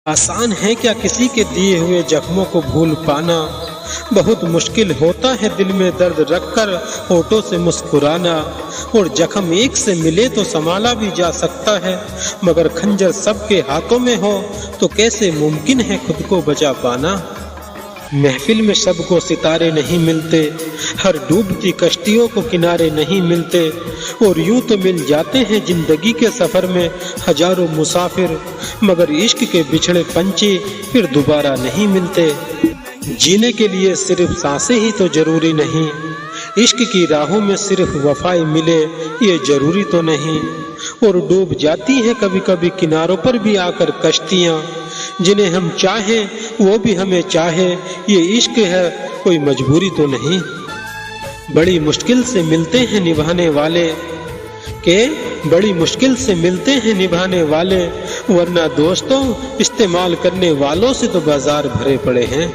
आसान है क्या किसी के दिए हुए जख्मों को भूल पाना। बहुत मुश्किल होता है दिल में दर्द रखकर होठों से मुस्कुराना। और जख्म एक से मिले तो संभाला भी जा सकता है, मगर खंजर सबके हाथों में हो तो कैसे मुमकिन है खुद को बचा पाना। महफिल में सबको सितारे नहीं मिलते, हर डूबती कश्तियों को किनारे नहीं मिलते। और यूं तो मिल जाते हैं जिंदगी के सफर में हजारों मुसाफिर, मगर इश्क के बिछड़े पंछी फिर दोबारा नहीं मिलते। जीने के लिए सिर्फ सांसें ही तो जरूरी नहीं, इश्क की राहों में सिर्फ वफाएं मिले ये जरूरी तो नहीं। और डूब जाती हैं कभी कभी किनारों पर भी आकर कश्तियां, जिन्हें हम चाहें वो भी हमें चाहे ये इश्क है कोई मजबूरी तो नहीं। बड़ी मुश्किल से मिलते हैं निभाने वाले बड़ी मुश्किल से मिलते हैं निभाने वाले, वरना दोस्तों इस्तेमाल करने वालों से तो बाजार भरे पड़े हैं।